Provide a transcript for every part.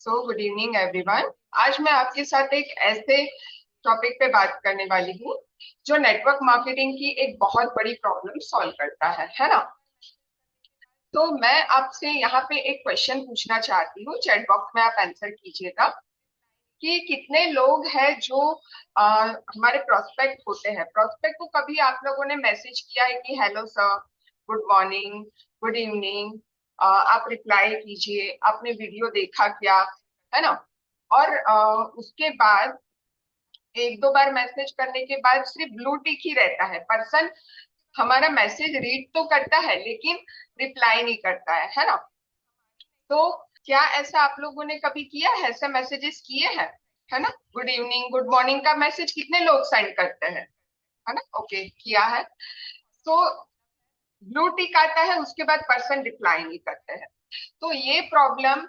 Good evening everyone. आज मैं आपके साथ एक ऐसे टॉपिक पे बात करने वाली हूँ जो नेटवर्क मार्केटिंग की एक बहुत बड़ी प्रॉब्लम सॉल्व करता है ना। तो मैं आपसे यहाँ पे एक क्वेश्चन पूछना चाहती हूँ, चैट बॉक्स में आप आंसर कीजिएगा कि कितने लोग हैं जो हमारे प्रोस्पेक्ट होते हैं। प्रोस्पेक्ट को कभी आप लोगों ने मैसेज किया है कि hello sir, good morning, good evening, आप रिप्लाई कीजिए, आपने वीडियो देखा क्या, है ना। और उसके बाद एक दो बार मैसेज करने के बाद सिर्फ ब्लू टिक ही रहता है, पर्सन हमारा मैसेज रीड तो करता है लेकिन रिप्लाई नहीं करता है ना। तो क्या ऐसा आप लोगों ने कभी किया है, ऐसे मैसेजेस किए हैं, है ना। गुड इवनिंग, गुड मॉर्निंग का मैसेज कितने लोग सेंड करते हैं, है ना। ओके, किया है। तो ब्लू टिक आता है, उसके बाद पर्सन रिप्लाई नहीं करते हैं। तो ये प्रॉब्लम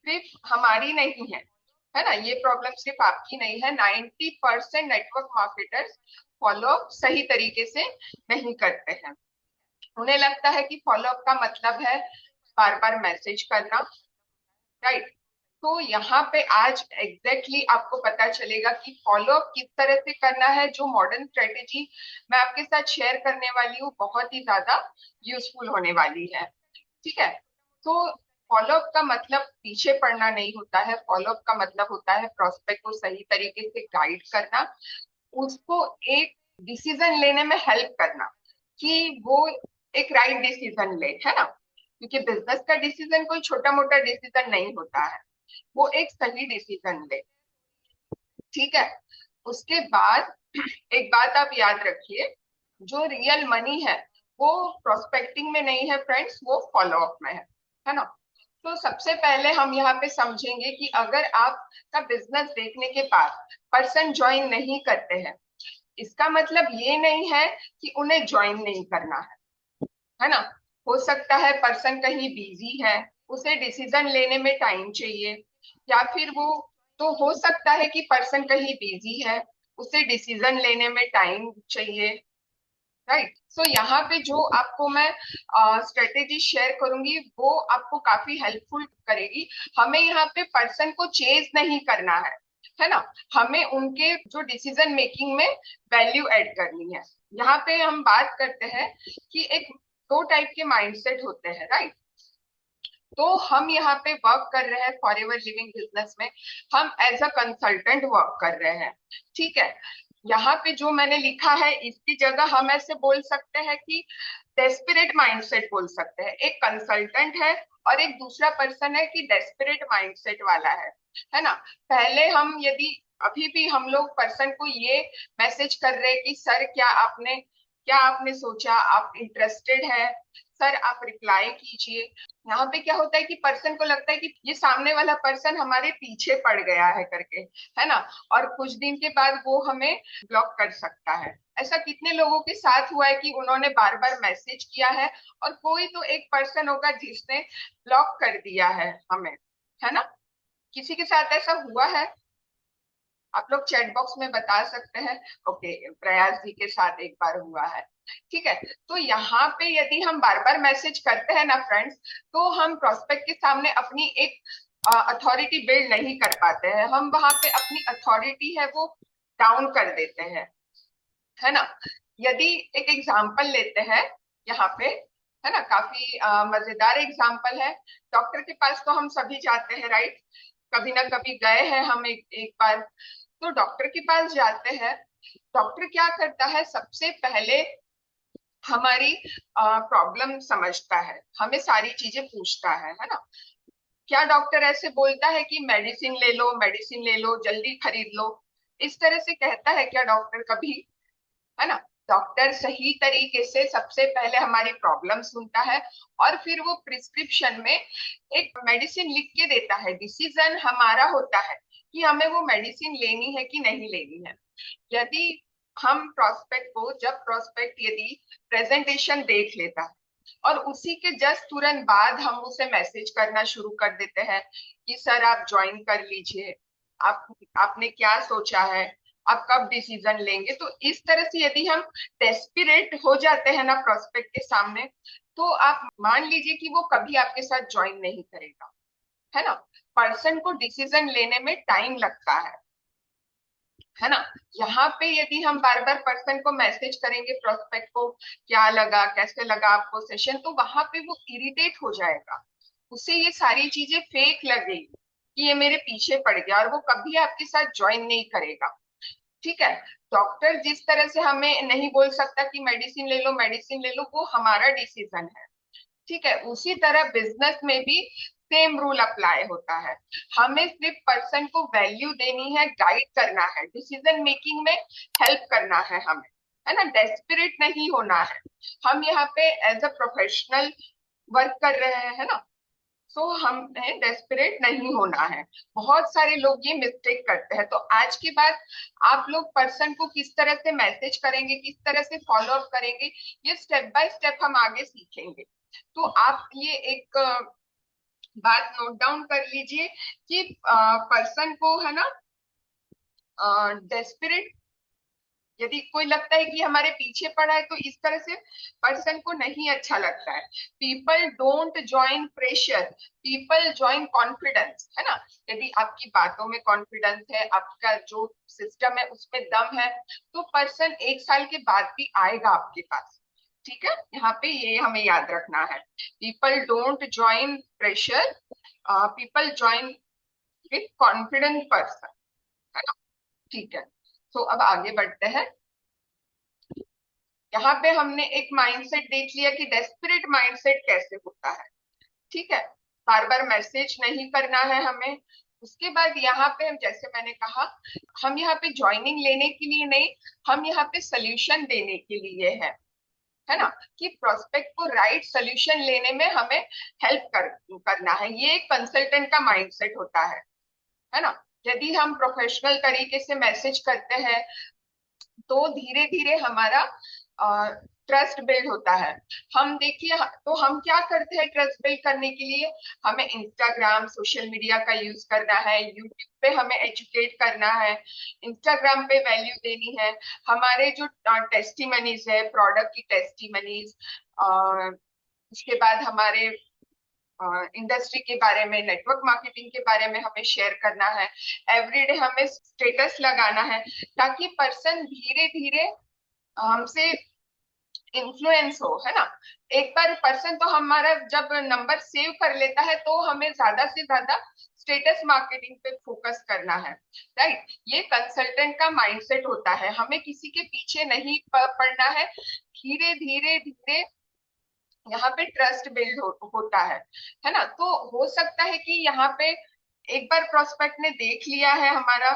सिर्फ हमारी नहीं है ना, ये प्रॉब्लम सिर्फ आपकी नहीं है। 90% नेटवर्क मार्केटर्स फॉलोअप सही तरीके से नहीं करते हैं। उन्हें लगता है कि फॉलोअप का मतलब है बार बार मैसेज करना, राइट। तो यहाँ पे आज एग्जैक्टली आपको पता चलेगा कि फॉलोअप किस तरह से करना है। जो मॉडर्न स्ट्रेटेजी मैं आपके साथ शेयर करने वाली हूँ बहुत ही ज्यादा यूजफुल होने वाली है, ठीक है। तो फॉलोअप का मतलब पीछे पड़ना नहीं होता है, फॉलोअप का मतलब होता है प्रोस्पेक्ट को सही तरीके से गाइड करना, उसको एक डिसीजन लेने में हेल्प करना कि वो एक राइट डिसीजन ले, है ना। क्योंकि बिजनेस का डिसीजन कोई छोटा मोटा डिसीजन नहीं होता है, वो एक सही डिसीजन ले, ठीक है। उसके बाद एक बात आप याद रखिए, जो रियल मनी है वो प्रोस्पेक्टिंग में नहीं है फ्रेंड्स, वो फॉलोअप में है ना। तो सबसे पहले हम यहाँ पे समझेंगे कि अगर आपका बिजनेस देखने के बाद पर्सन ज्वाइन नहीं करते हैं, इसका मतलब ये नहीं है कि उन्हें ज्वाइन नहीं करना है ना। हो सकता है पर्सन कहीं बिजी है, उसे डिसीजन लेने में टाइम चाहिए, या फिर वो, तो हो सकता है कि पर्सन कहीं बिजी है, उसे डिसीजन लेने में टाइम चाहिए, राइट। सो यहाँ पे जो आपको मैं स्ट्रेटेजी शेयर करूंगी वो आपको काफी हेल्पफुल करेगी। हमें यहाँ पे पर्सन को चेज नहीं करना है ना। हमें उनके जो डिसीजन मेकिंग में वैल्यू ऐड करनी है। यहाँ पे हम बात करते हैं कि एक दो टाइप के माइंडसेट होते हैं, राइट। तो हम यहाँ पे वर्क कर रहे हैं फॉरएवर लिविंग बिजनेस में, हम एज अ कंसल्टेंट वर्क कर रहे हैं, ठीक है। यहाँ पे जो मैंने लिखा है इसकी जगह हम ऐसे बोल सकते हैं कि डेस्परेट माइंडसेट बोल सकते हैं। एक कंसल्टेंट है और एक दूसरा पर्सन है कि डेस्परेट माइंडसेट वाला है ना। पहले हम यदि अभी भी हम लोग पर्सन को ये मैसेज कर रहे हैं कि सर क्या आपने सोचा, आप इंटरेस्टेड है, सर आप रिप्लाई कीजिए। यहाँ पे क्या होता है कि पर्सन को लगता है कि ये सामने वाला पर्सन हमारे पीछे पड़ गया है करके, है ना। और कुछ दिन के बाद वो हमें ब्लॉक कर सकता है। ऐसा कितने लोगों के साथ हुआ है कि उन्होंने बार बार मैसेज किया है और कोई तो एक पर्सन होगा जिसने ब्लॉक कर दिया है हमें, है ना। किसी के साथ ऐसा हुआ है? आप लोग चैट बॉक्स में बता सकते हैं। ओके, प्रयास जी के साथ एक बार हुआ है, ठीक है। तो यहाँ पे यदि हम बार बार मैसेज करते हैं ना फ्रेंड्स, तो हम प्रोस्पेक्ट के सामने अपनी एक अथॉरिटी बिल्ड नहीं कर पाते हैं। हम वहां पे अपनी अथॉरिटी है वो डाउन कर देते हैं, है ना। यदि एक एग्जाम्पल लेते हैं यहाँ पे, है ना, काफी मजेदार एग्जाम्पल है। डॉक्टर के पास तो हम सभी जाते हैं, राइट। कभी ना कभी गए हैं हम एक बार। तो डॉक्टर के पास जाते हैं, डॉक्टर क्या करता है, सबसे पहले हमारी प्रॉब्लम समझता है, हमें सारी चीजें पूछता है ना। क्या डॉक्टर ऐसे बोलता है कि मेडिसिन ले लो, मेडिसिन ले लो, जल्दी खरीद लो, इस तरह से कहता है क्या डॉक्टर कभी? है ना। डॉक्टर सही तरीके से सबसे पहले हमारी प्रॉब्लम सुनता है और फिर वो प्रिस्क्रिप्शन में एक मेडिसिन लिख के देता है। डिसीजन हमारा होता है कि हमें वो मेडिसिन लेनी है कि नहीं लेनी है। यदि हम प्रोस्पेक्ट को, जब प्रोस्पेक्ट यदि प्रेजेंटेशन देख लेता है और उसी के जस्ट तुरंत बाद हम उसे मैसेज करना शुरू कर देते हैं कि सर आप ज्वाइन कर लीजिए, आप आपने क्या सोचा है, आप कब डिसीजन लेंगे, तो इस तरह से यदि हम डेस्परेट हो जाते हैं ना प्रोस्पेक्ट के सामने, तो आप मान लीजिए कि वो कभी आपके साथ ज्वाइन नहीं करेगा, है ना। पर्सन को डिसीजन लेने में टाइम लगता है ना। यहाँ पे यदि हम बार बार पर्सन को मैसेज करेंगे, प्रोस्पेक्ट को क्या लगा, कैसे लगा आपको सेशन, तो वहां पे वो इरिटेट हो जाएगा, उसे ये सारी चीजें फेक लगेगी कि ये मेरे पीछे पड़ गया, और वो कभी आपके साथ ज्वाइन नहीं करेगा। ठीक है। डॉक्टर जिस तरह से हमें नहीं बोल सकता कि मेडिसिन ले लो, मेडिसिन ले लो, वो हमारा डिसीजन है। ठीक है। उसी तरह बिजनेस में भी सेम रूल अप्लाई होता है। हमें सिर्फ पर्सन को वैल्यू देनी है, गाइड करना है, डिसीजन मेकिंग में हेल्प करना है हमें, है ना। डेस्परेट नहीं होना है। हम यहाँ पे एज अ प्रोफेशनल वर्क कर रहे हैं, है ना। सो हमें डेस्परेट नहीं होना है। बहुत सारे लोग ये मिस्टेक करते हैं। तो आज के बाद आप लोग पर्सन को किस तरह से मैसेज करेंगे, किस तरह से फॉलो अप करेंगे, ये स्टेप बाय स्टेप हम आगे सीखेंगे। तो आप ये एक बात नोट डाउन कर लीजिए कि पर्सन को, है ना, डेस्परेट यदि कोई लगता है कि हमारे पीछे पड़ा है, तो इस तरह से पर्सन को नहीं अच्छा लगता है। People don't join pressure, people join confidence, है ना। यदि आपकी बातों में कॉन्फिडेंस है, आपका जो सिस्टम है उसमें दम है, तो पर्सन 1 साल के बाद भी आएगा आपके पास। ठीक है। यहाँ पे ये हमें याद रखना है। People don't join pressure, people join with confident person, है ना। ठीक है। तो अब आगे बढ़ते हैं। यहाँ पे हमने एक माइंडसेट देख लिया कि डेस्परेट माइंडसेट कैसे होता है। ठीक है। बार बार मैसेज नहीं करना है हमें। उसके बाद यहाँ पे हम, जैसे मैंने कहा, हम यहाँ पे ज्वाइनिंग लेने के लिए नहीं, हम यहाँ पे सोल्यूशन देने के लिए है ना, कि प्रोस्पेक्ट को राइट सोल्यूशन लेने में हमें करना है। ये एक कंसल्टेंट का माइंडसेट होता है ना। यदि हम प्रोफेशनल तरीके से मैसेज करते हैं, तो धीरे धीरे हमारा ट्रस्ट बिल्ड होता है। हम देखिए, तो हम क्या करते हैं ट्रस्ट बिल्ड करने के लिए? हमें इंस्टाग्राम, सोशल मीडिया का यूज करना है, यूट्यूब पे हमें एजुकेट करना है, इंस्टाग्राम पे वैल्यू देनी है। हमारे जो टेस्टिमनीज है, प्रोडक्ट की टेस्टिमनीज, उसके बाद हमारे इंडस्ट्री के बारे में, नेटवर्क मार्केटिंग के बारे में हमें शेयर करना है। एवरीडे हमें स्टेटस लगाना है, ताकि पर्सन धीरे धीरे हमसे इन्फ्लुएंस हो, है ना। एक बार पर्सन तो हमारा जब नंबर सेव कर लेता है, तो हमें ज्यादा से ज्यादा स्टेटस मार्केटिंग पे फोकस करना है। राइट। ये कंसल्टेंट का माइंडसेट होता है। हमें किसी के पीछे नहीं पड़ना है। धीरे धीरे धीरे यहाँ पे ट्रस्ट बिल्ड होता है ना। तो हो सकता है कि यहाँ पे एक बार प्रोस्पेक्ट ने देख लिया है हमारा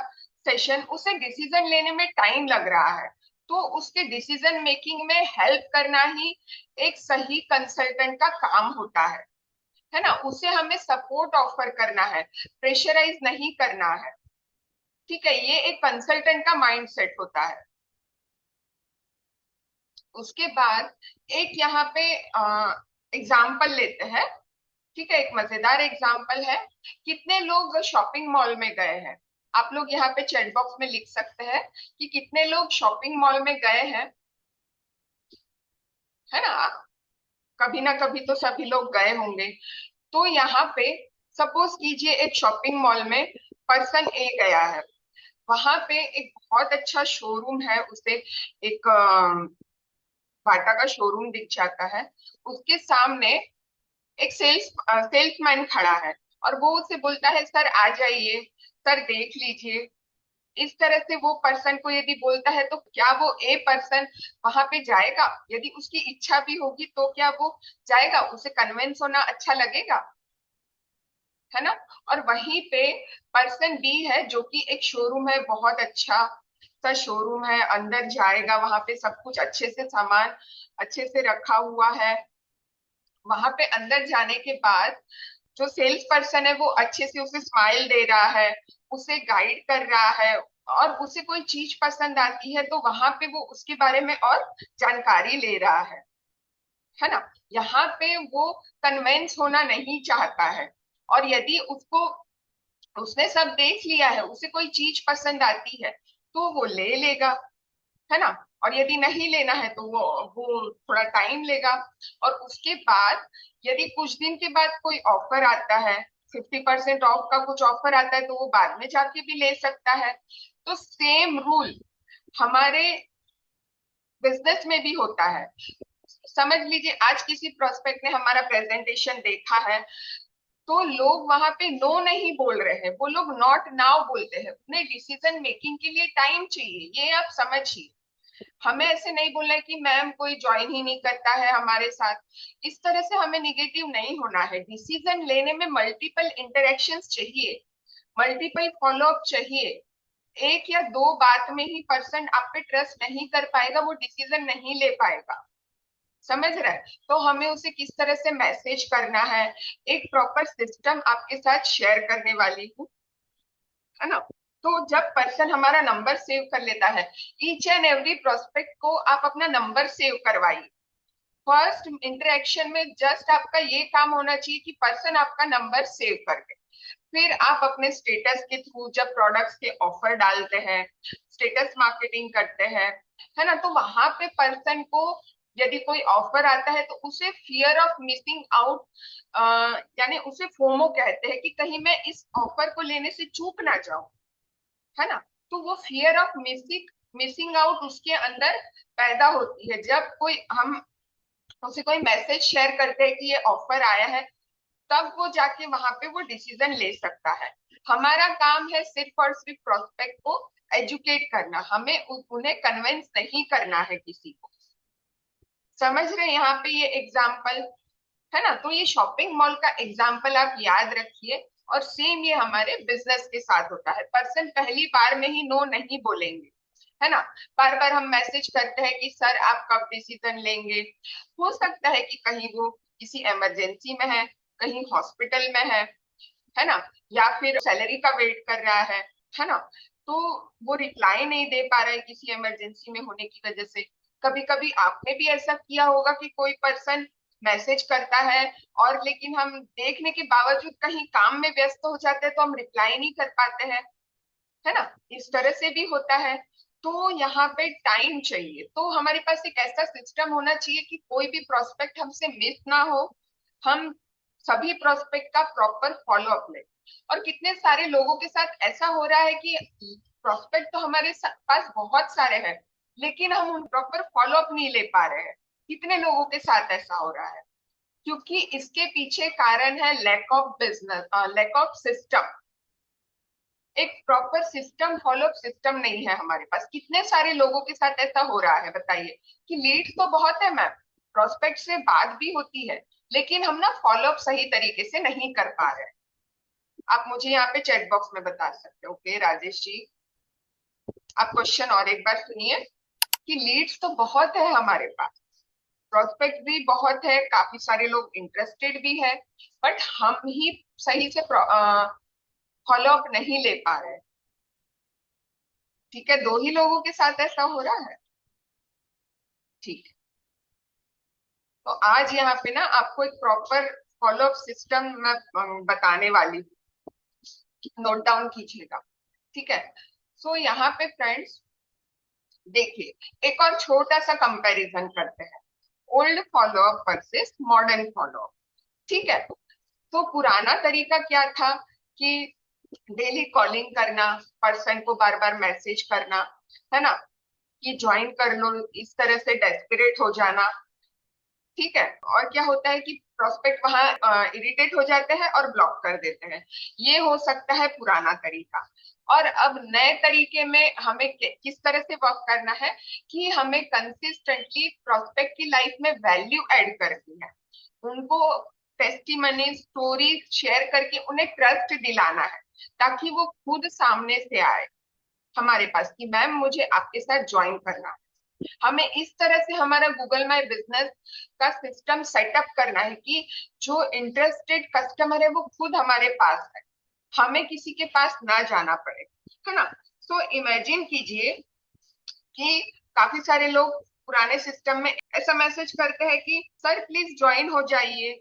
सेशन, उसे डिसीजन लेने में टाइम लग रहा है, तो उसके डिसीजन मेकिंग में हेल्प करना ही एक सही कंसल्टेंट का काम होता है ना। उसे हमें सपोर्ट ऑफर करना है, प्रेशराइज नहीं करना है। ठीक है। ये एक कंसल्टेंट का माइंडसेट होता है। उसके बाद एक यहाँ पे एग्जाम्पल लेते हैं। ठीक है। एक मजेदार एग्जाम्पल है। कितने लोग शॉपिंग मॉल में गए हैं? आप लोग यहाँ पे चैट बॉक्स में लिख सकते हैं कि कितने लोग शॉपिंग मॉल में गए हैं, है ना। कभी ना कभी तो सभी लोग गए होंगे। तो यहाँ पे सपोज कीजिए एक शॉपिंग मॉल में पर्सन ए गया है। वहां पे एक बहुत अच्छा शोरूम है, उसे एक बाटा का शोरूम दिख जाता है। उसके सामने एक सेल्समैन खड़ा है, और वो उससे बोलता है, सर आ जाइए, सर देख लीजिए। इस तरह से वो पर्सन को यदि बोलता है, तो क्या वो ए पर्सन वहां पे जाएगा? यदि उसकी इच्छा भी होगी तो क्या वो जाएगा? उसे कन्विंस होना अच्छा लगेगा, है ना। और वहीं पे पर्सन बी है, जो कि एक शोरूम है, बहुत अच्छा सा शोरूम है, अंदर जाएगा, वहां पे सब कुछ अच्छे से, सामान अच्छे से रखा हुआ है। वहां पे अंदर जाने के बाद जो सेल्स पर्सन है, वो अच्छे से उसे स्माइल दे रहा है, उसे गाइड कर रहा है, और उसे कोई चीज पसंद आती है तो वहां पे वो उसके बारे में और जानकारी ले रहा है ना। यहाँ पे वो कन्विंस होना नहीं चाहता है। और यदि उसको, उसने सब देख लिया है, उसे कोई चीज पसंद आती है, तो वो ले लेगा, है ना। और यदि नहीं लेना है तो वो थोड़ा टाइम लेगा। और उसके बाद यदि कुछ दिन के बाद कोई ऑफर आता है, 50% ऑफ का कुछ ऑफर आता है तो वो बाद में जाके भी ले सकता है। तो सेम रूल हमारे बिजनेस में भी होता है। समझ लीजिए आज किसी प्रोस्पेक्ट ने हमारा प्रेजेंटेशन देखा है, तो लोग वहां पे नो नहीं बोल रहे हैं, वो लोग नॉट नाउ बोलते हैं। उन्हें डिसीजन मेकिंग के लिए टाइम चाहिए, ये आप समझिए। हमें ऐसे नहीं बोलना है कि मैम कोई ज्वाइन ही नहीं करता है हमारे साथ। इस तरह से हमें निगेटिव नहीं होना है। डिसीजन लेने में मल्टीपल इंटरेक्शंस चाहिए, मल्टीपल फॉलोअप चाहिए। एक या दो बात में ही पर्सन आप पे ट्रस्ट नहीं कर पाएगा, वो डिसीजन नहीं ले पाएगा। समझ रहे हैं? तो हमें उसे किस तरह से मैसेज करना है, एक प्रॉपर सिस्टम आपके साथ शेयर करने वाली हूँ, है ना। तो जब पर्सन हमारा नंबर सेव कर लेता है, ईच एंड एवरी प्रोस्पेक्ट को आप अपना नंबर सेव करवाइए। फर्स्ट इंटरेक्शन में जस्ट आपका ये काम होना चाहिए कि पर्सन आपका नंबर सेव कर ले। फिर आप अपने स्टेटस के थ्रू जब प्रोडक्ट्स के ऑफर डालते हैं, स्टेटस मार्केटिंग करते हैं, है ना, तो वहां पे पर्सन को यदि कोई ऑफर आता है तो उसे फियर ऑफ मिसिंग आउट, यानी उसे फोमो कहते हैं कि कहीं मैं इस ऑफर को लेने से चूक ना जाऊं, है ना। तो वो fear of missing missing out उसके अंदर पैदा होती है जब कोई हम उसे कोई मैसेज शेयर करते हैं कि ये ऑफर आया है, तब वो जाके वहां पे वो डिसीजन ले सकता है। हमारा काम है सिर्फ और सिर्फ प्रोस्पेक्ट को एजुकेट करना, हमें उन्हें कन्विंस नहीं करना है किसी को। समझ रहे हैं यहाँ पे ये एग्जाम्पल, है ना। तो ये शॉपिंग मॉल का एग्जाम्पल आप याद रखिए, और सेम ये हमारे बिजनेस के साथ होता है। पर्सन पहली बार में ही नो नहीं बोलेंगे, है ना। बार बार हम मैसेज करते हैं कि सर आप कब डिसीजन लेंगे। हो सकता है कि कहीं वो किसी इमरजेंसी में है, कहीं हॉस्पिटल में है ना, या फिर सैलरी का वेट कर रहा है ना। तो वो रिप्लाई नहीं दे पा रहा है किसी इमरजेंसी में होने की वजह से। कभी कभी आपने भी ऐसा किया होगा कि कोई पर्सन मैसेज करता है और लेकिन हम देखने के बावजूद कहीं काम में व्यस्त हो जाते हैं तो हम रिप्लाई नहीं कर पाते हैं, है ना। इस तरह से भी होता है। तो यहाँ पे टाइम चाहिए, तो हमारे पास एक ऐसा सिस्टम होना चाहिए कि कोई भी प्रोस्पेक्ट हमसे मिस ना हो, हम सभी प्रोस्पेक्ट का प्रॉपर फॉलोअप लें। और कितने सारे लोगों के साथ ऐसा हो रहा है कि प्रोस्पेक्ट तो हमारे पास बहुत सारे हैं, लेकिन हम उन प्रॉपर फॉलोअप नहीं ले पा रहे हैं। कितने लोगों के साथ ऐसा हो रहा है? क्योंकि इसके पीछे कारण है lack of business, lack of system. एक प्रॉपर सिस्टम, फॉलोअप सिस्टम नहीं है हमारे पास। कितने सारे लोगों के साथ ऐसा हो रहा है बताइए कि लीड्स तो बहुत है मैम, प्रोस्पेक्ट से बात भी होती है, लेकिन हम ना फॉलोअप सही तरीके से नहीं कर पा रहे हैं। आप मुझे यहाँ पे चैट बॉक्स में बता सकते हो। ओके राजेश जी, आप क्वेश्चन और एक बार सुनिए कि लीड्स तो बहुत है हमारे पास, प्रोस्पेक्ट भी बहुत है, काफी सारे लोग इंटरेस्टेड भी है, बट हम ही सही से फॉलोअप नहीं ले पा रहे हैं। ठीक है, दो ही लोगों के साथ ऐसा हो रहा है। ठीक है, तो आज यहाँ पे ना आपको एक प्रॉपर फॉलोअप सिस्टम मैं बताने वाली हूँ, नोट डाउन कीजिएगा। ठीक है, सो यहाँ पे फ्रेंड्स देखिए, एक और छोटा सा कंपैरिजन करते हैं, old follow up versus modern follow up. ठीक है, तो पुराना तरीका क्या था कि डेली कॉलिंग करना, पर्सन को बार बार मैसेज करना, है ना, कि ज्वाइन कर लो, इस तरह से डेस्परेट हो जाना। ठीक है, और क्या होता है कि प्रोस्पेक्ट वहां इरिटेट हो जाते हैं और ब्लॉक कर देते हैं। ये हो सकता है पुराना तरीका। और अब नए तरीके में हमें किस तरह से वर्क करना है कि हमें कंसिस्टेंटली प्रोस्पेक्ट की लाइफ में वैल्यू ऐड करनी है, उनको टेस्टिमनी स्टोरी शेयर करके उन्हें ट्रस्ट दिलाना है, ताकि वो खुद सामने से आए हमारे पास कि मैम मुझे आपके साथ ज्वाइन करना है। हमें इस तरह से हमारा गूगल माई बिजनेस का सिस्टम सेटअप करना है कि जो इंटरेस्टेड कस्टमर है वो खुद हमारे पास है, हमें किसी के पास ना जाना पड़े, है ना। सो इमेजिन कीजिए कि काफी सारे लोग पुराने सिस्टम में ऐसा मैसेज करते हैं कि सर प्लीज ज्वाइन हो जाइए।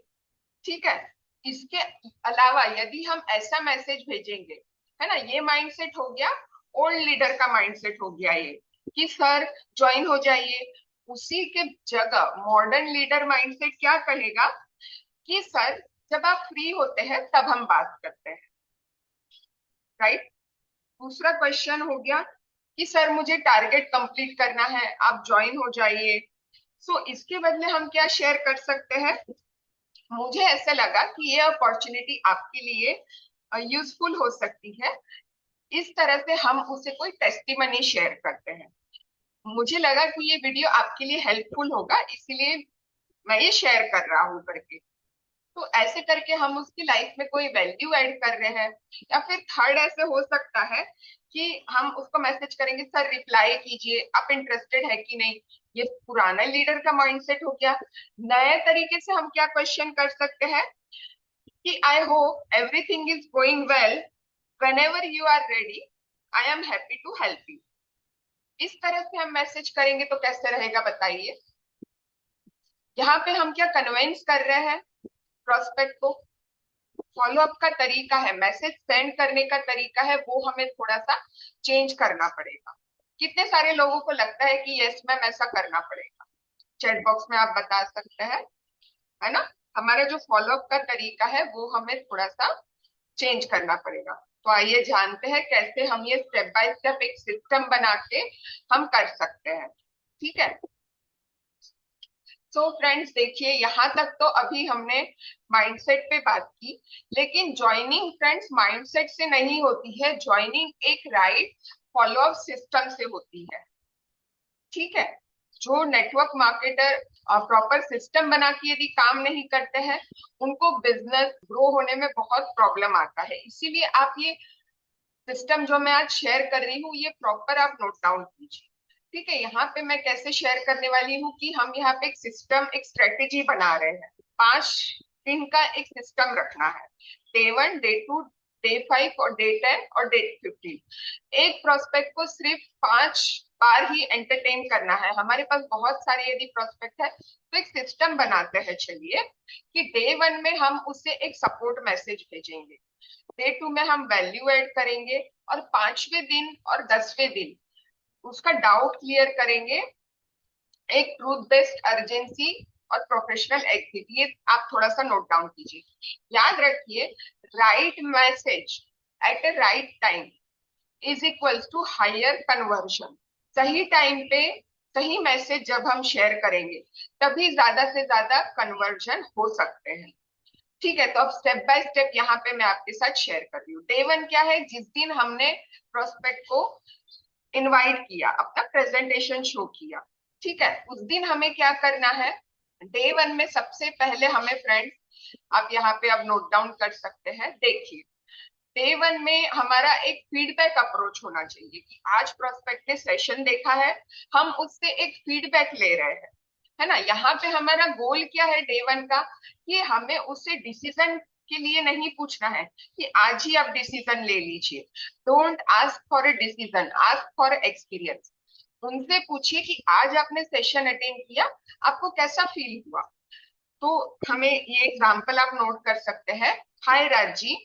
ठीक है, इसके अलावा यदि हम ऐसा मैसेज भेजेंगे, है ना, ये माइंडसेट हो गया, ओल्ड लीडर का माइंडसेट हो गया ये कि सर ज्वाइन हो जाइए। उसी के जगह मॉडर्न लीडर माइंडसेट क्या कहेगा कि सर जब आप फ्री होते हैं तब हम बात करते हैं, राइट। दूसरा क्वेश्चन हो गया कि सर मुझे टारगेट कंप्लीट करना है, आप ज्वाइन हो जाइए। सो इसके बदले हम क्या शेयर कर सकते हैं? मुझे ऐसा लगा कि ये अपॉर्चुनिटी आपके लिए यूजफुल हो सकती है, इस तरह से हम उसे कोई टेस्टिमनी शेयर करते हैं। मुझे लगा कि ये वीडियो आपके लिए हेल्पफुल होगा, इसलिए मैं ये शेयर कर रहा हूँ करके। तो ऐसे करके हम उसकी लाइफ में कोई वैल्यू ऐड कर रहे हैं। या फिर थर्ड ऐसे हो सकता है कि हम उसको मैसेज करेंगे, सर रिप्लाई कीजिए, आप इंटरेस्टेड है कि नहीं। ये पुराना लीडर का माइंडसेट हो गया। नए तरीके से हम क्या क्वेश्चन कर सकते हैं कि I hope everything is going well, whenever you are ready I am happy to help you. इस तरह से हम मैसेज करेंगे तो कैसे रहेगा बताइए? यहाँ पे हम क्या कन्विंस कर रहे हैं प्रोस्पेक्ट को? फॉलो अप का तरीका है, मैसेज सेंड करने का तरीका है, वो हमें थोड़ा सा चेंज करना पड़ेगा। कितने सारे लोगों को लगता है कि यस मैम ऐसा करना पड़ेगा? चैट बॉक्स में आप बता सकते हैं, है ना। हमारा जो फॉलो अप का तरीका है वो हमें थोड़ा सा चेंज करना पड़ेगा। तो आइए जानते हैं कैसे हम ये स्टेप बाय स्टेप एक सिस्टम बना के हम कर सकते हैं, ठीक है। तो फ्रेंड्स देखिए, यहाँ तक तो अभी हमने माइंडसेट पे बात की, लेकिन ज्वाइनिंग फ्रेंड्स माइंडसेट से नहीं होती है, ज्वाइनिंग एक राइट फॉलो अप सिस्टम से होती है, ठीक है। जो नेटवर्क मार्केटर प्रॉपर सिस्टम बना के यदि काम नहीं करते हैं, उनको बिजनेस ग्रो होने में बहुत प्रॉब्लम आता है। इसीलिए आप ये सिस्टम जो मैं आज शेयर कर रही हूँ, ये प्रॉपर आप नोट डाउन कीजिए, ठीक है। यहाँ पे मैं कैसे शेयर करने वाली हूँ कि हम यहाँ पे एक सिस्टम, एक स्ट्रेटेजी बना रहे हैं। 5 दिन का एक सिस्टम रखना है, डे 1, डे 2, डे 5 और डे 10 और डे 15। एक प्रोस्पेक्ट को सिर्फ 5 बार ही एंटरटेन करना है। हमारे पास बहुत सारे यदि प्रोस्पेक्ट है तो एक सिस्टम बनाते हैं, चलिए, कि डे 1 में हम उसे एक सपोर्ट मैसेज भेजेंगे, डे 2 में हम वैल्यू ऐड करेंगे, और 5वें दिन और 10वें दिन उसका डाउट क्लियर करेंगे। एक ट्रूथ बेस्ड अर्जेंसी और प्रोफेशनल एग्जिट, ये आप थोड़ा सा नोट डाउन कीजिए। याद रखिए, right message at a right time is equals to higher conversion. सही टाइम पे सही मैसेज जब हम शेयर करेंगे, तभी ज्यादा से ज्यादा कन्वर्जन हो सकते हैं, ठीक है। तो अब स्टेप बाय स्टेप यहाँ पे मैं आपके साथ शेयर कर रही हूँ। डे 1 क्या है? जिस दिन हमने प्रोस्पेक्ट को इनवाइट किया, अपना प्रेजेंटेशन शो किया, ठीक है, उस दिन हमें क्या करना है? डे 1 में सबसे पहले हमें फ्रेंड्स, आप यहाँ पे अब नोट डाउन कर सकते हैं, देखिए, डे 1 में हमारा एक फीडबैक अप्रोच होना चाहिए कि आज प्रोस्पेक्ट ने सेशन देखा है, हम उससे एक फीडबैक ले रहे हैं, है ना। यहाँ पे हमारा गोल क्या है डे 1 का? कि हमें उससे डिसीजन के लिए नहीं पूछना है कि आज ही आप डिसीजन ले लीजिए। Don't ask for a decision, ask for experience. उनसे पूछिए कि आज आपने सेशन अटेंड किया, आपको कैसा फील हुआ। तो हमें ये एग्जांपल आप नोट कर सकते हैं। हाय राजी,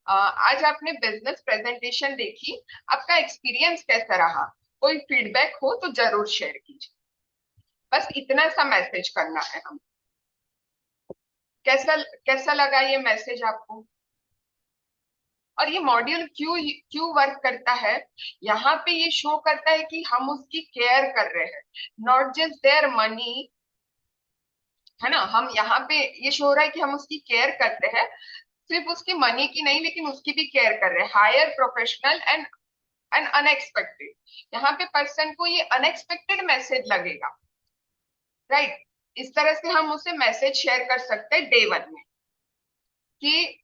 आज आपने बिजनेस प्रेजेंटेशन देखी, आपका एक्सपीरियंस कैसा रहा? कोई फीडबैक हो तो जरूर शेयर कीजिए। बस इतना सा मैसेज करना है हम। कैसा कैसा लगा ये मैसेज आपको? और ये मॉड्यूल क्यों क्यों वर्क करता है? यहाँ पे ये शो करता है कि हम उसकी केयर कर रहे हैं, नॉट जस्ट देयर मनी, है ना। हम यहाँ पे ये शो हो रहा है कि हम उसकी केयर करते हैं, सिर्फ उसकी मनी की नहीं, लेकिन उसकी भी केयर कर रहे हैं। हायर प्रोफेशनल एंड अनएक्सपेक्टेड, यहाँ पे पर्सन को ये अनएक्सपेक्टेड मैसेज लगेगा, राइट। इस तरह से हम उसे मैसेज शेयर कर सकते हैं डे 1 में कि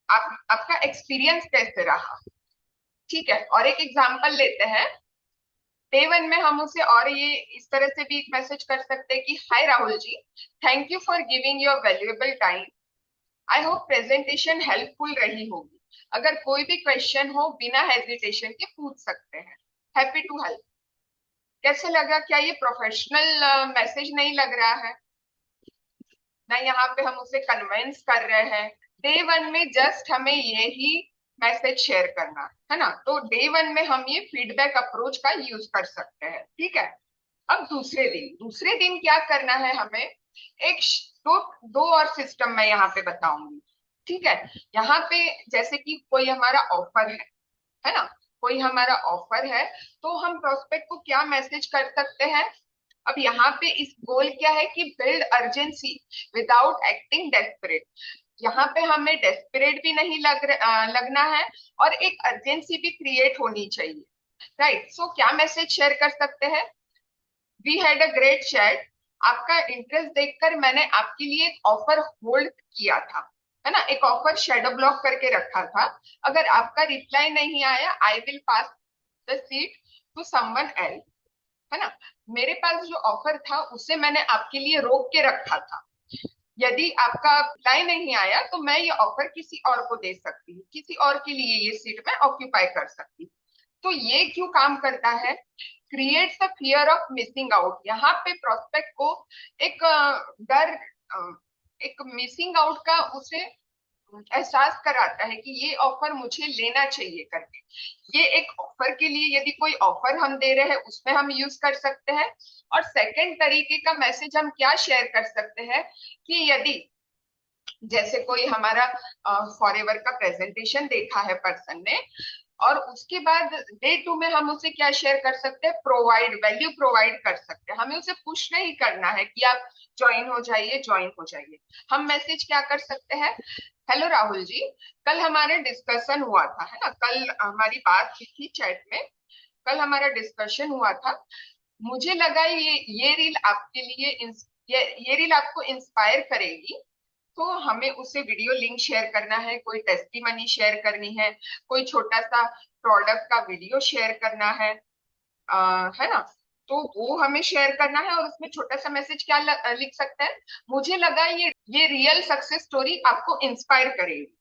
आपका एक्सपीरियंस कैसे रहा, ठीक है। और एक एग्जांपल लेते हैं, डे 1 में हम उसे और ये इस तरह से भी एक मैसेज कर सकते हैं कि hi Rahul ji, thank you for giving your valuable time, I hope presentation helpful रही होगी। अगर कोई भी क्वेश्चन हो बिना हेजिटेशन के पूछ सकते हैं, हैप्पी टू हेल्प। कैसे लगा? क्या ये प्रोफेशनल मैसेज नहीं लग रहा है ना? यहाँ पे हम उसे कन्विंस कर रहे हैं। डे 1 में जस्ट हमें यही मैसेज शेयर करना है ना। तो डे 1 में हम ये फीडबैक अप्रोच का यूज कर सकते हैं, ठीक है। अब दूसरे दिन क्या करना है हमें? एक दो दो और सिस्टम मैं यहाँ पे बताऊंगी, ठीक है। यहाँ पे जैसे कि कोई हमारा ऑफर है ना, कोई हमारा ऑफर है, तो हम प्रोस्पेक्ट को क्या मैसेज कर सकते हैं। अब यहाँ पे इस गोल क्या है कि build urgency without acting desperate. यहाँ पे हमें डेस्परेट भी नहीं लगना है, और एक अर्जेंसी भी क्रिएट होनी चाहिए। राइट, सो क्या मैसेज शेयर कर सकते हैं। We had a great chat, आपका इंटरेस्ट देखकर मैंने आपके लिए एक ऑफर होल्ड किया था, है ना, एक ऑफर शेडो ब्लॉक करके रखा था। अगर आपका रिप्लाई नहीं आया, I will pass the seat to someone else, है ना। मेरे पास जो ऑफर था उसे मैंने आपके लिए रोक के रखा था। यदि आपका रिप्लाई नहीं आया तो मैं ये ऑफर किसी और को दे सकती हूँ, किसी और के लिए ये सीट मैं ऑक्यूपाई कर सकती हूँ। तो ये क्यों काम करता है, creates the fear of missing out. यहाँ पे प्रोस्पेक्ट को एक डर, एक मिसिंग आउट का उसे एहसास कराता है कि ये ऑफर मुझे लेना चाहिए करके। ये एक ऑफर के लिए यदि कोई ऑफर हम दे रहे हैं उसमें हम यूज कर सकते हैं। और सेकंड तरीके का मैसेज हम क्या शेयर कर सकते हैं कि यदि जैसे कोई हमारा फॉरएवर का प्रेजेंटेशन देखा है पर्सन ने, और उसके बाद डे टू में हम उसे क्या शेयर कर सकते हैं, प्रोवाइड वैल्यू प्रोवाइड कर सकते हैं। हमें उसे पुश नहीं करना है कि आप ज्वाइन हो जाइए, ज्वाइन हो जाइए। हम मैसेज क्या कर सकते हैं, हेलो राहुल जी, कल हमारे डिस्कशन हुआ था, है ना, कल हमारी बात हुई थी चैट में, कल हमारा डिस्कशन हुआ था। मुझे लगा ये रील आपके लिए ये रील आपको इंस्पायर करेगी, तो हमें उसे वीडियो लिंक शेयर करना है, कोई टेस्टिमनी शेयर करनी है, कोई छोटा सा प्रोडक्ट का वीडियो शेयर करना है ना। तो वो हमें शेयर करना है, और उसमें छोटा सा मैसेज क्या लिख सकते हैं, मुझे लगा ये रियल सक्सेस स्टोरी आपको इंस्पायर करेगी।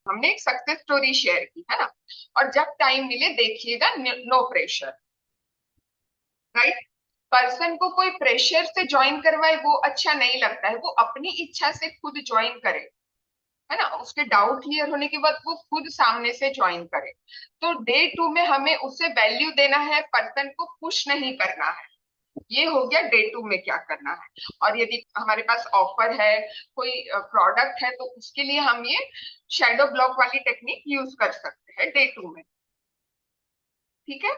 हमने एक सक्सेस स्टोरी शेयर की, है ना, और जब टाइम मिले देखिएगा, नो प्रेशर। राइट, पर्सन को कोई प्रेशर से ज्वाइन करवाए वो अच्छा नहीं लगता है, वो अपनी इच्छा से खुद ज्वाइन करे, है ना, उसके डाउट क्लियर होने के बाद वो खुद सामने से ज्वाइन करे। तो डे टू में हमें उसे वैल्यू देना है, पर्सन को पुश नहीं करना है। ये हो गया डे टू में क्या करना है। और यदि हमारे पास ऑफर है, कोई प्रोडक्ट है, तो उसके लिए हम ये शैडो ब्लॉक वाली टेक्निक यूज कर सकते हैं डे टू में। ठीक है।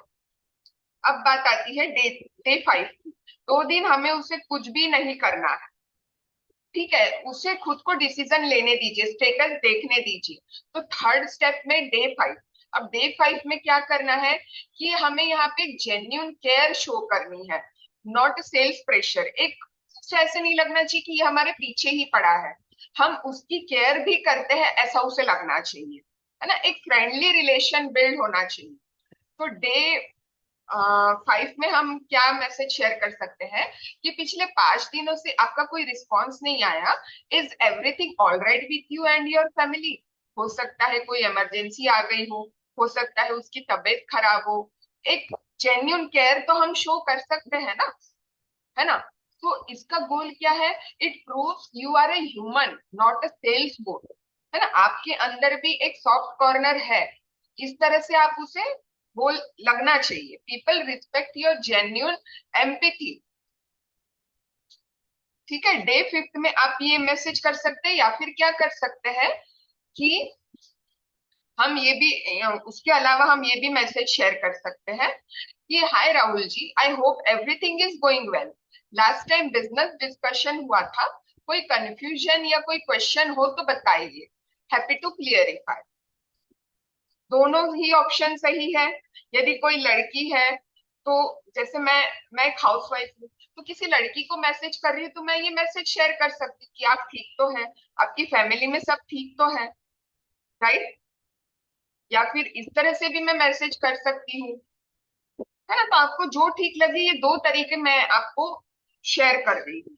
अब बात आती है डे डे 5 की। 2 दिन हमें उसे कुछ भी नहीं करना है, ठीक है, उसे खुद को डिसीजन लेने दीजिए, स्टेटस देखने दीजिए। तो थर्ड स्टेप में डे 5। अब डे 5 में क्या करना है कि हमें यहाँ पे जेन्यून केयर शो करनी है, नॉट सेल्स प्रेशर। एक उसे ऐसे नहीं लगना चाहिए कि ये हमारे पीछे ही पड़ा है, हम उसकी केयर भी करते हैं ऐसा उसे लगना चाहिए, है ना, एक फ्रेंडली रिलेशन बिल्ड होना चाहिए। तो डे 5 में हम क्या मैसेज शेयर कर सकते हैं कि पिछले 5 दिनों से आपका कोई रिस्पॉन्स नहीं आया, is everything all right with you and your family. हो सकता है कोई इमरजेंसी आ गई हो सकता है उसकी तबीयत खराब हो। एक जेन्यून केयर तो हम शो कर सकते हैं ना, है ना। तो इसका गोल क्या है, it proves you are a human not a sales board, है ना, आपके अंदर भी एक सॉफ्ट कॉर्नर है, इस तरह से आप उसे बोल लगना चाहिए। People respect your genuine empathy. ठीक है, डे 5 में आप ये मैसेज कर सकते हैं, या फिर क्या कर सकते हैं कि हम ये भी उसके अलावा हम ये भी मैसेज शेयर कर सकते हैं कि hi Rahul ji, I hope everything is going well. Last time business discussion हुआ था, कोई कंफ्यूजन या कोई क्वेश्चन हो तो बताइए, हैप्पी टू क्लियरिफाई। दोनों ही ऑप्शन सही है। यदि कोई लड़की है, तो जैसे मैं एक हाउसवाइफ हूँ, तो किसी लड़की को मैसेज कर रही हूँ तो मैं ये मैसेज शेयर कर सकती हूँ कि आप ठीक तो है, आपकी फैमिली में सब ठीक तो है। राइट, या फिर इस तरह से भी मैं मैसेज कर सकती हूँ, है ना। तो आपको जो ठीक लगे, ये 2 तरीके मैं आपको शेयर कर रही हूँ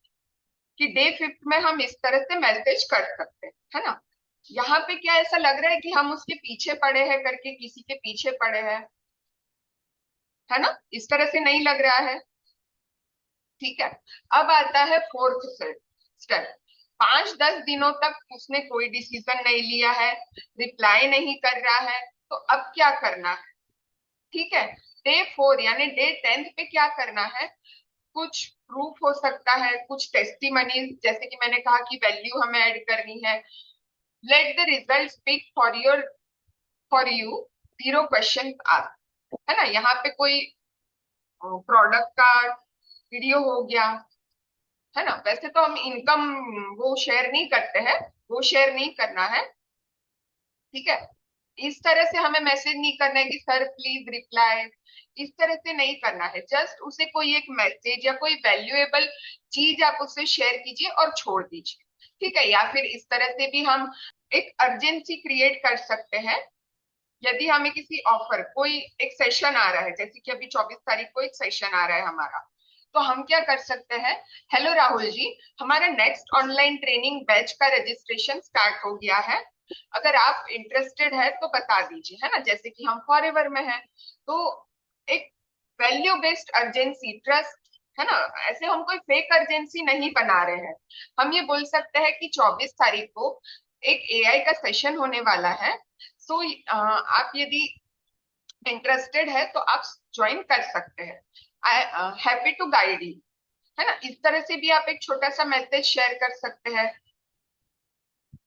कि डे 5 में हम इस तरह से मैसेज कर सकते हैं, है ना। यहाँ पे क्या ऐसा लग रहा है कि हम उसके पीछे पड़े हैं करके, किसी के पीछे पड़े हैं, है ना, इस तरह से नहीं लग रहा है। ठीक है। अब आता है फोर्थ स्टेप। 5-10 दिनों तक उसने कोई डिसीजन नहीं लिया है, रिप्लाई नहीं कर रहा है, तो अब क्या करना है। ठीक है, डे 4 यानी डे 10 पे क्या करना है, कुछ प्रूफ हो सकता है, कुछ टेस्टिमनी, जैसे कि मैंने कहा कि वैल्यू हमें ऐड करनी है, let the result speak for you, 0 question ask, है ना। यहाँ पे कोई प्रोडक्ट का वीडियो हो गया, है ना। वैसे तो हम इनकम वो शेयर नहीं करते हैं, वो शेयर नहीं करना है, ठीक है। इस तरह से हमें मैसेज नहीं करना है कि सर प्लीज रिप्लाई, इस तरह से नहीं करना है। जस्ट उसे कोई एक मैसेज या कोई वैल्यूएबल चीज आप उससे शेयर कीजिए और छोड़ दीजिए, ठीक है। या फिर इस तरह से भी हम एक अर्जेंसी क्रिएट कर सकते हैं। यदि हमें किसी ऑफर, कोई एक सेशन आ रहा है, जैसे कि अभी 24 तारीख को एक सेशन आ रहा है हमारा, तो हम क्या कर सकते हैं, हेलो राहुल जी, हमारा नेक्स्ट ऑनलाइन ट्रेनिंग बैच का रजिस्ट्रेशन स्टार्ट हो गया है, अगर आप इंटरेस्टेड है तो बता दीजिए, है ना। जैसे कि हम फॉरएवर में हैं, तो एक वैल्यू बेस्ड अर्जेंसी, ट्रस्ट, है ना। ऐसे हम कोई फेक अर्जेंसी नहीं बना रहे हैं। हम ये बोल सकते हैं कि 24 तारीख को एक एआई का सेशन होने वाला है, सो आप यदि इंटरेस्टेड है तो आप ज्वाइन कर सकते हैं, आई हैप्पी टू गाइड यू, है ना। इस तरह से भी आप एक छोटा सा मैसेज शेयर कर सकते हैं।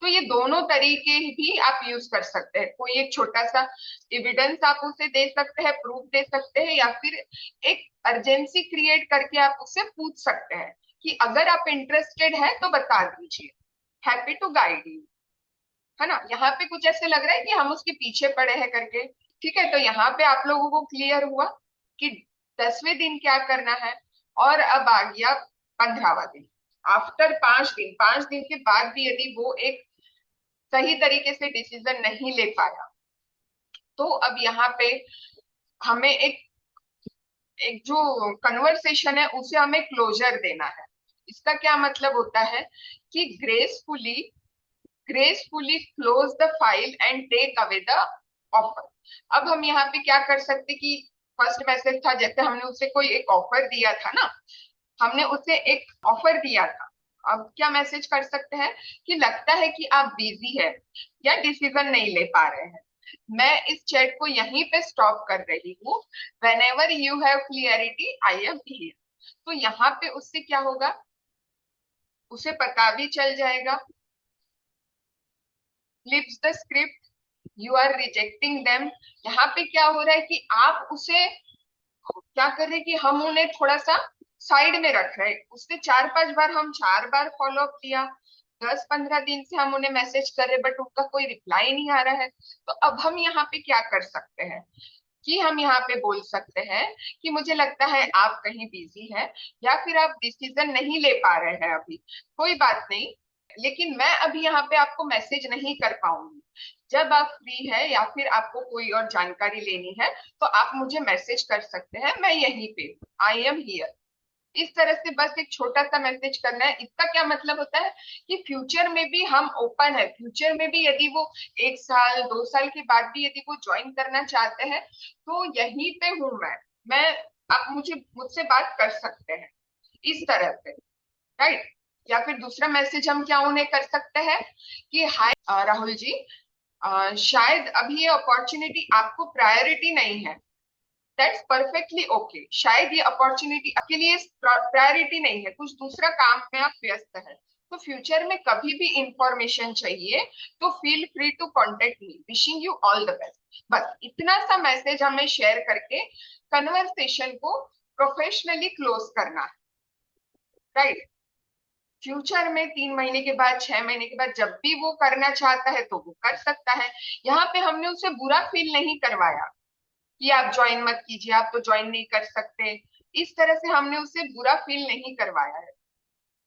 तो ये दोनों तरीके भी आप यूज कर सकते हैं। कोई एक छोटा सा एविडेंस आप उसे दे सकते हैं, प्रूफ दे सकते हैं, या फिर एक अर्जेंसी क्रिएट करके आप उससे पूछ सकते हैं कि अगर आप इंटरेस्टेड है तो बता दीजिए, हैप्पी टू गाइड यू, है ना। यहाँ पे कुछ ऐसे लग रहा है कि हम उसके पीछे पड़े हैं करके, ठीक है। तो यहाँ पे आप लोगों को क्लियर हुआ कि 10वें दिन क्या करना है। और अब आ गया 15वां दिन। आफ्टर 5 दिन, 5 दिन के बाद भी यदि वो एक सही तरीके से डिसीजन नहीं ले पाया, तो अब यहाँ पे हमें एक एक जो कन्वर्सेशन है उसे हमें क्लोजर देना है। इसका क्या मतलब होता है कि gracefully close the file and take away the offer. अब हम यहाँ पे क्या कर सकते कि फर्स्ट मैसेज था, जैसे हमने उसे कोई एक ऑफर दिया था ना, हमने उसे एक ऑफर दिया था। अब क्या मैसेज कर सकते हैं कि लगता है कि आप बिजी है या डिसीजन नहीं ले पा रहे हैं, मैं इस चैट को यहीं पे स्टॉप कर रही हूँ, when ever you have clarity I am here. तो यहाँ पे उससे क्या होगा, उसे पता भी चल जाएगा, flips the script, you are rejecting them. यहाँ पे क्या हो रहा है कि आप उसे क्या कर रहे हैं कि हम उन्हें थोड़ा सा साइड में रख रहे हैं। उससे 4-5 बार, हम 4 बार फॉलो अप किया, 10-15 दिन से हम उन्हें मैसेज कर रहे, बट उनका कोई रिप्लाई नहीं आ रहा है। तो अब हम यहाँ पे क्या कर सकते हैं कि हम यहाँ पे बोल सकते हैं कि मुझे लगता है आप कहीं बिजी हैं, या फिर आप डिसीजन नहीं ले पा रहे हैं अभी, कोई बात नहीं, लेकिन मैं अभी यहाँ पे आपको मैसेज नहीं कर पाऊंगी। जब आप फ्री है या फिर आपको कोई और जानकारी लेनी है तो आप मुझे मैसेज कर सकते हैं, मैं यहीं पे, आई एम हियर। इस तरह से बस एक छोटा सा मैसेज करना है। इसका क्या मतलब होता है कि फ्यूचर में भी हम ओपन है, फ्यूचर में भी यदि वो 1 साल 2 साल के बाद भी यदि वो ज्वाइन करना चाहते हैं तो यहीं पे हूं मैं, आप मुझसे बात कर सकते हैं इस तरह से, राइट। या फिर दूसरा मैसेज हम क्या उन्हें कर सकते हैं कि हाय राहुल जी, शायद अभी ये अपॉर्चुनिटी आपको प्रायोरिटी नहीं है, दैट्स परफेक्टली ओके। शायद ये अपॉर्चुनिटी आपके लिए प्रायोरिटी नहीं है, कुछ दूसरा काम में आप व्यस्त है, तो फ्यूचर में कभी भी इंफॉर्मेशन चाहिए तो feel free to contact me, wishing you all the best. बस इतना सा मैसेज हमें शेयर करके कन्वर्सेशन को प्रोफेशनली क्लोज करना है, राइट। फ्यूचर में 3 महीने के बाद, 6 महीने के बाद जब भी वो करना चाहता है तो वो कर सकता है। यहाँ पे हमने उसे बुरा फील नहीं करवाया कि आप ज्वाइन मत कीजिए, आप तो ज्वाइन नहीं कर सकते, इस तरह से हमने उसे बुरा फील नहीं करवाया है।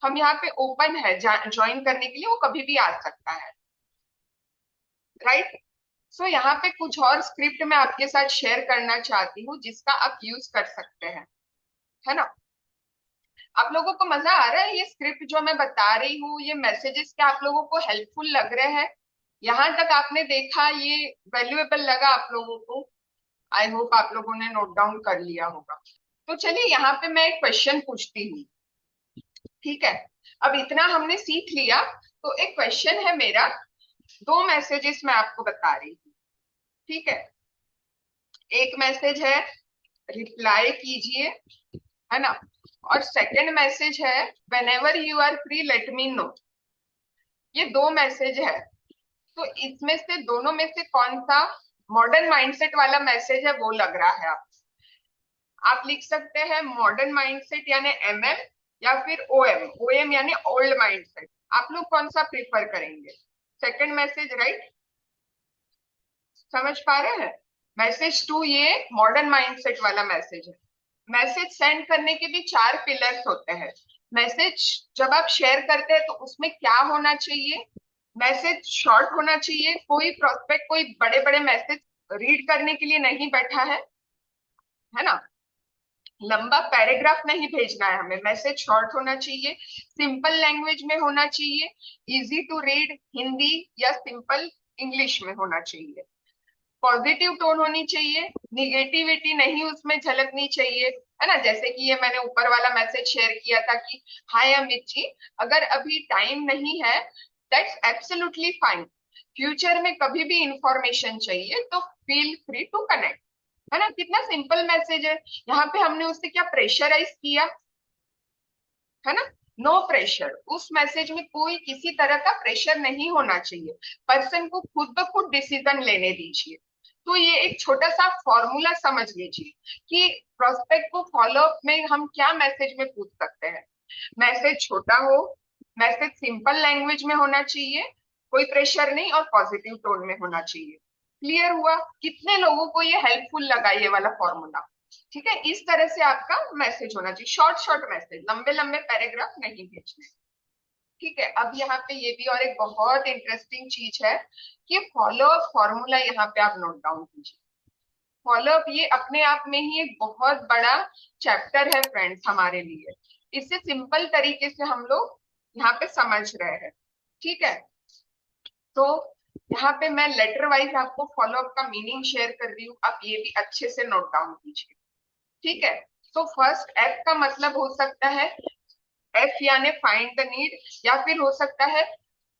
हम यहाँ पे ओपन है ज्वाइन करने के लिए, वो कभी भी आ सकता है, राइट। सो यहाँ पे कुछ और स्क्रिप्ट मैं आपके साथ शेयर करना चाहती हूँ जिसका आप यूज कर सकते हैं, है ना। आप लोगों को मजा आ रहा है ये स्क्रिप्ट जो मैं बता रही हूँ, ये मैसेजेस क्या आप लोगों को हेल्पफुल लग रहे हैं? यहाँ तक आपने देखा, ये वैल्यूएबल लगा आप लोगों को? आई होप आप लोगों ने नोट डाउन कर लिया होगा। तो चलिए यहाँ पे मैं एक क्वेश्चन पूछती हूँ, ठीक है। अब इतना हमने सीख लिया, तो एक क्वेश्चन है मेरा, 2 मैसेजेस मैं आपको बता रही हूँ, ठीक है। एक मैसेज है रिप्लाई कीजिए, है ना। और सेकंड मैसेज है whenever you are free let me know. ये 2 मैसेज है, तो इसमें से दोनों में से कौन सा मॉडर्न माइंडसेट वाला मैसेज है वो लग रहा है आप लिख सकते हैं मॉडर्न माइंडसेट यानी MM, या फिर OM यानी ओल्ड माइंडसेट। आप लोग कौन सा प्रीफर करेंगे? Second message, right? समझ पा रहे हैं? मैसेज 2 ये मॉडर्न माइंडसेट वाला मैसेज है। मैसेज सेंड करने के भी 4 पिलर्स होते हैं। मैसेज जब आप शेयर करते हैं तो उसमें क्या होना चाहिए? मैसेज शॉर्ट होना चाहिए। कोई प्रोस्पेक्ट कोई बड़े बड़े मैसेज रीड करने के लिए नहीं बैठा है ना? लंबा पैराग्राफ नहीं भेजना है हमें, मैसेज शॉर्ट होना चाहिए, सिंपल लैंग्वेज में होना चाहिए, इजी टू रीड हिंदी या सिंपल इंग्लिश में होना चाहिए, पॉजिटिव टोन होनी चाहिए, निगेटिविटी नहीं उसमें झलकनी चाहिए, है ना? जैसे कि ये मैंने ऊपर वाला मैसेज शेयर किया था कि हाय अमित जी, अगर अभी टाइम नहीं है दैट्स एब्सोल्युटली फाइन, फ्यूचर में कभी भी इंफॉर्मेशन चाहिए तो फील फ्री टू कनेक्ट। है ना? कितना सिंपल मैसेज है। यहाँ पे हमने उससे क्या प्रेशराइज किया, है ना? No pressure. उस मैसेज में कोई किसी तरह का प्रेशर नहीं होना चाहिए, पर्सन को खुद ब खुद डिसीजन लेने दीजिए। तो ये एक छोटा सा फॉर्मूला समझ लीजिए कि प्रोस्पेक्ट को फॉलोअप में हम क्या मैसेज में पूछ सकते हैं। मैसेज छोटा हो, मैसेज सिंपल लैंग्वेज में होना चाहिए, कोई प्रेशर नहीं, और पॉजिटिव टोन में होना चाहिए। क्लियर हुआ? कितने लोगों को ये हेल्पफुल लगा ये वाला फॉर्मूला? ठीक है, इस तरह से आपका मैसेज होना चाहिए, शॉर्ट शॉर्ट मैसेज, लंबे लंबे पैराग्राफ नहीं भेजने। ठीक है, अब यहाँ पे ये भी और एक बहुत इंटरेस्टिंग चीज है कि फॉलो अप फॉर्मूला यहाँ पे आप नोट डाउन कीजिए। फॉलो अप ये अपने आप में ही एक बहुत बड़ा चैप्टर है फ्रेंड्स हमारे लिए। इससे सिंपल तरीके से हम लोग यहाँ पे समझ रहे हैं। ठीक है, तो यहाँ पे मैं लेटर वाइज आपको फॉलो अप का मीनिंग शेयर कर रही हूँ, आप ये भी अच्छे से नोट डाउन कीजिए। ठीक है, तो फर्स्ट F का मतलब हो सकता है, F यानी फाइंड द नीड, या फिर हो सकता है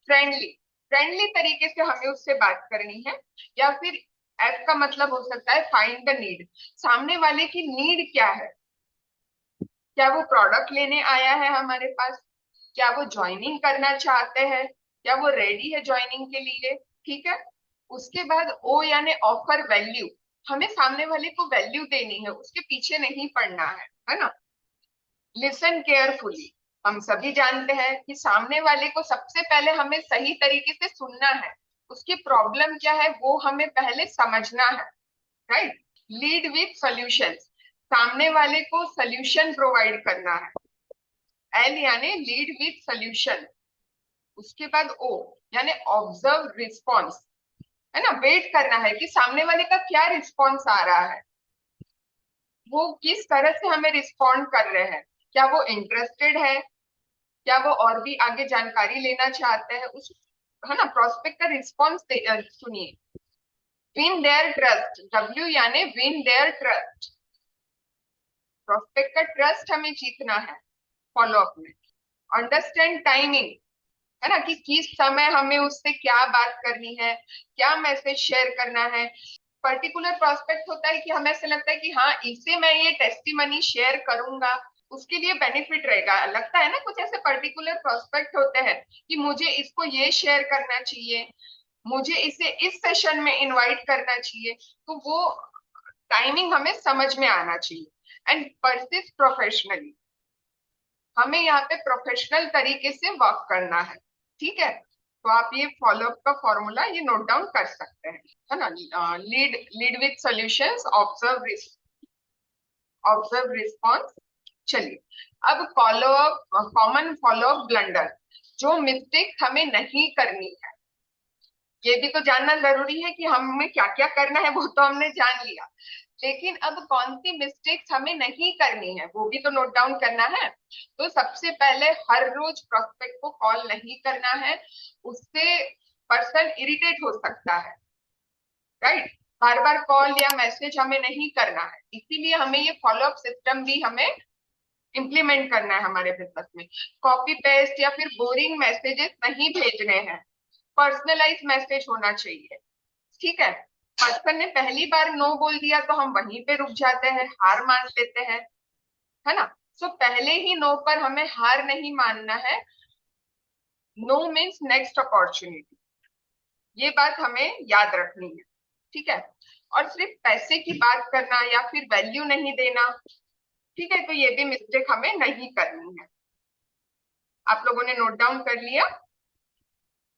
फ्रेंडली, फ्रेंडली तरीके से हमें उससे बात करनी है, या फिर F का मतलब हो सकता है फाइंड द नीड, सामने वाले की नीड क्या है, क्या वो प्रोडक्ट लेने आया है हमारे पास, क्या वो ज्वाइनिंग करना चाहते हैं, क्या वो रेडी है ज्वाइनिंग के लिए। ठीक है, उसके बाद O यानी ऑफर वैल्यू, हमें सामने वाले को वैल्यू देनी है, उसके पीछे नहीं पड़ना है ना? लिसन केयरफुली, हम सभी जानते हैं कि सामने वाले को सबसे पहले हमें सही तरीके से सुनना है, उसकी प्रॉब्लम क्या है वो हमें पहले समझना है, राइट? लीड विथ सॉल्यूशंस, सामने वाले को सॉल्यूशन प्रोवाइड करना है, एल यानी लीड विथ सॉल्यूशन। उसके बाद O यानी ऑब्जर्व रिस्पॉन्स, है ना? वेट करना है कि सामने वाले का क्या रिस्पॉन्स आ रहा है, वो किस तरह से हमें रिस्पॉन्ड कर रहे हैं, क्या वो इंटरेस्टेड है, क्या वो और भी आगे जानकारी लेना चाहते हैं, उस, है ना? प्रोस्पेक्ट का रिस्पॉन्स सुनिए। विन देयर ट्रस्ट, W यानी विन देयर ट्रस्ट, प्रोस्पेक्ट का ट्रस्ट हमें जीतना है फॉलोअप में। अंडरस्टैंड टाइमिंग, है ना, कि किस समय हमें उससे क्या बात करनी है, क्या मैसेज शेयर करना है। पर्टिकुलर प्रोस्पेक्ट होता है कि हमें ऐसा लगता है कि हाँ इससे मैं ये टेस्टिमनी शेयर करूंगा, उसके लिए बेनिफिट रहेगा, लगता है ना? कुछ ऐसे पर्टिकुलर प्रोस्पेक्ट होते हैं कि मुझे इसको ये शेयर करना चाहिए, मुझे इसे इस सेशन में इनवाइट करना चाहिए, तो वो टाइमिंग हमें समझ में आना चाहिए। एंड परसिस्ट प्रोफेशनली, हमें यहाँ पे प्रोफेशनल तरीके से वर्क करना है। ठीक है, तो आप ये फॉलोअप का फॉर्मूला ये नोट डाउन कर सकते हैं, है ना? Lead lead with solutions, observe response. चलिए, अब फॉलोअप, कॉमन फॉलोअप ब्लंडर, जो मिस्टेक हमें नहीं करनी है, ये भी तो जानना जरूरी है कि हमें क्या क्या करना है, वो तो हमने जान लिया, लेकिन अब कौन सी मिस्टेक्स हमें नहीं करनी है वो भी तो नोट डाउन करना है। तो सबसे पहले हर रोज प्रोस्पेक्ट को कॉल नहीं करना है, उससे पर्सन इरिटेट हो सकता है, राइट? बार बार कॉल या मैसेज हमें नहीं करना है, इसीलिए हमें ये फॉलोअप सिस्टम भी हमें इम्प्लीमेंट करना है हमारे बिजनेस में। कॉपी पेस्ट या फिर बोरिंग मैसेजेस नहीं भेजने हैं, पर्सनलाइज मैसेज होना चाहिए। ठीक है, पर्सन ने पहली बार नो बोल दिया तो हम वहीं पे रुक जाते हैं, हार मान लेते हैं, है ना? सो पहले ही नो पर हमें हार नहीं मानना है। नो मीन्स नेक्स्ट अपॉर्चुनिटी, ये बात हमें याद रखनी है, ठीक है। और सिर्फ पैसे की बात करना या फिर वैल्यू नहीं देना, ठीक है, तो ये भी मिस्टेक हमें नहीं करनी है। आप लोगों ने नोट डाउन कर लिया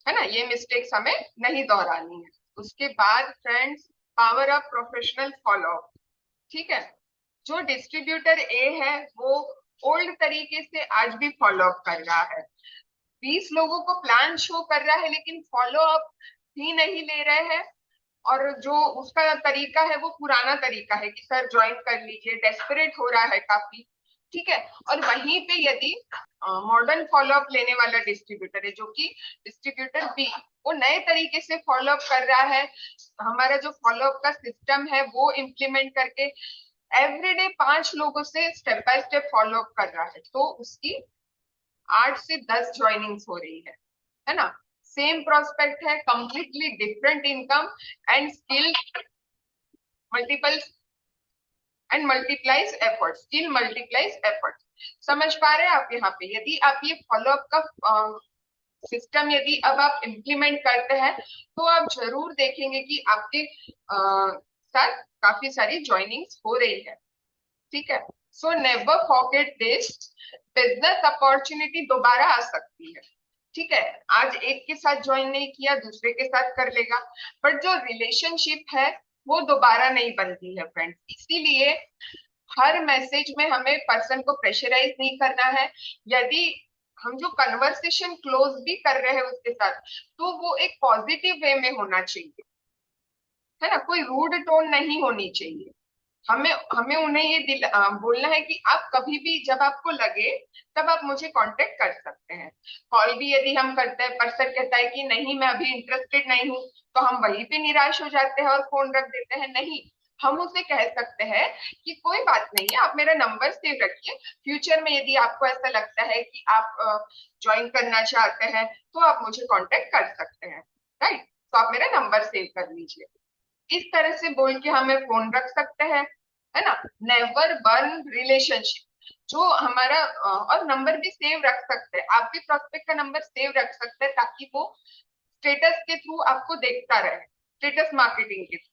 है ना, ये मिस्टेक्स हमें नहीं दोहरानी है। उसके बाद friends, power of professional follow up, ठीक है। जो डिस्ट्रीब्यूटर ए है वो ओल्ड तरीके से आज भी फॉलो अप कर रहा है, 20 लोगों को प्लान शो कर रहा है लेकिन फॉलो अप ही नहीं ले रहे हैं। और जो उसका तरीका है वो पुराना तरीका है कि सर ज्वाइन कर लीजिए, डेस्परेट हो रहा है काफी, ठीक है। और वहीं पे यदि मॉडर्न फॉलोअप लेने वाला डिस्ट्रीब्यूटर है, जो कि डिस्ट्रीब्यूटर बी, वो नए तरीके से फॉलोअप कर रहा है, हमारा जो फॉलोअप का सिस्टम है वो इम्प्लीमेंट करके एवरीडे 5 लोगों से स्टेप बाय स्टेप फॉलोअप कर रहा है, तो उसकी 8 से 10 ज्वाइनिंग्स हो रही है ना। सेम प्रोस्पेक्ट है, completely different income and skill multiple and multiplies effort, skill multiplies effort. समझ पा रहे हैं आप यहाँ पे? यदि आप ये फॉलोअप का सिस्टम यदि अब आप इम्प्लीमेंट करते हैं तो आप जरूर देखेंगे कि आपके साथ काफी सारी ज्वाइनिंग्स हो रही है, ठीक है। So never forget this, business opportunity दोबारा आ सकती है, ठीक है। आज एक के साथ ज्वाइन नहीं किया, दूसरे के साथ कर लेगा, बट जो रिलेशनशिप है वो दोबारा नहीं बनती है फ्रेंड्स। इसीलिए हर मैसेज में हमें पर्सन को प्रेशराइज नहीं करना है। यदि हम जो कन्वर्सेशन क्लोज भी कर रहे हैं उसके साथ, तो वो एक पॉजिटिव वे में होना चाहिए, है ना, कोई रूड टोन नहीं होनी चाहिए। हमें हमें उन्हें ये बोलना है कि आप कभी भी जब आपको लगे तब आप मुझे कांटेक्ट कर सकते हैं। कॉल भी यदि हम करते हैं, पर्सन कहता है कि नहीं मैं अभी इंटरेस्टेड नहीं हूँ, तो हम वहीं पे निराश हो जाते हैं और फोन रख देते हैं। नहीं, हम उसे कह सकते हैं कि कोई बात नहीं है, आप मेरा नंबर सेव रखिए, फ्यूचर में यदि आपको ऐसा लगता है कि आप ज्वाइन करना चाहते हैं तो आप मुझे कांटेक्ट कर सकते हैं, राइट। तो आप मेरा नंबर सेव कर लीजिए, इस तरह से बोल के हमें फोन रख सकते हैं, है ना। नेवर बर्न रिलेशनशिप, जो हमारा और नंबर भी सेव रख सकते हैं, आप भी प्रोस्पेक्ट का नंबर सेव रख सकते हैं ताकि वो स्टेटस के थ्रू आपको देखता रहे, स्टेटस मार्केटिंग के थ्रू,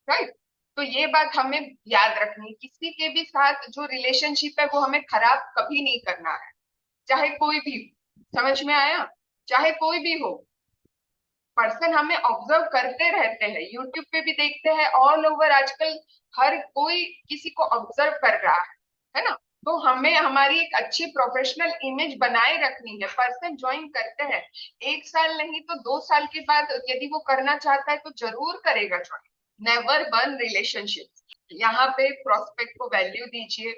राइट। तो ये बात हमें याद रखनी, किसी के भी साथ जो रिलेशनशिप है वो हमें खराब कभी नहीं करना है, चाहे कोई भी हो। समझ में आया? चाहे कोई भी हो, पर्सन हमें ऑब्जर्व करते रहते हैं, यूट्यूब पे भी देखते हैं, ऑल ओवर आजकल हर कोई किसी को ऑब्जर्व कर रहा है ना। तो हमें हमारी एक अच्छी प्रोफेशनल इमेज बनाए रखनी है। पर्सन ज्वाइन करते हैं, 1 साल नहीं तो 2 साल के बाद यदि वो करना चाहता है तो जरूर करेगा ज्वाइन। नेवर बर्न रिलेशनशिप, यहाँ पे प्रोस्पेक्ट को वैल्यू दीजिए,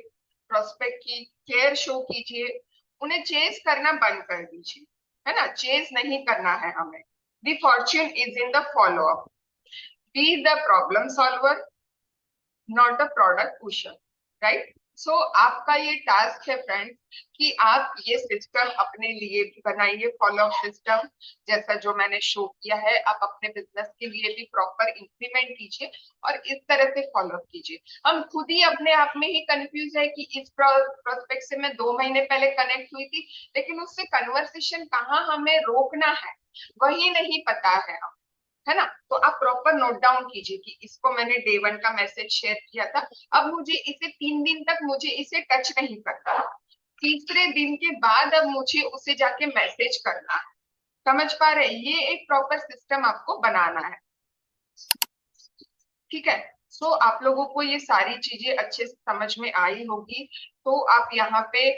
प्रोस्पेक्ट की केयर शो कीजिए, उन्हें चेस करना बंद कर दीजिए, है ना, चेस नहीं करना है हमें। The fortune is in the follow-up. Be the problem solver, not the product pusher, right? So आपका ये टास्क है फ्रेंड्स कि आप ये सिस्टम अपने लिए भी बनाइए, फॉलो अप सिस्टम जैसा जो मैंने शो किया है, आप अपने बिजनेस के लिए भी प्रॉपर इंप्लीमेंट कीजिए और इस तरह से फॉलो अप कीजिए। हम खुद ही अपने आप में ही कंफ्यूज है कि इस प्रोस्पेक्ट से मैं 2 महीने पहले कनेक्ट हुई थी, लेकिन उससे कन्वर्सेशन कहाँ हमें रोकना है वही नहीं पता है, है ना। तो आप प्रॉपर नोट डाउन कीजिए कि इसको मैंने डे 1 का मैसेज शेयर किया था, अब मुझे इसे 3 दिन तक मुझे इसे टच नहीं करना, तीसरे दिन के बाद अब मुझे उसे जाके मैसेज करना है। समझ पा रहे? ये एक प्रॉपर सिस्टम आपको बनाना है, ठीक है। सो आप लोगों को ये सारी चीजें अच्छे से समझ में आई होगी, तो आप यहाँ पे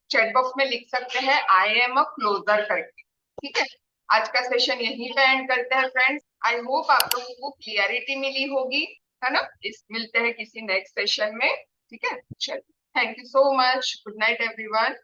चैट बॉक्स में लिख सकते हैं आई एम अ क्लोजर करके, ठीक है। आज का सेशन यहीं पे एंड करते हैं फ्रेंड्स। आई होप आप लोगों को क्लियरिटी मिली होगी, है ना। इस मिलते हैं किसी नेक्स्ट सेशन में, ठीक है। चलिए, thank you so much, good night everyone.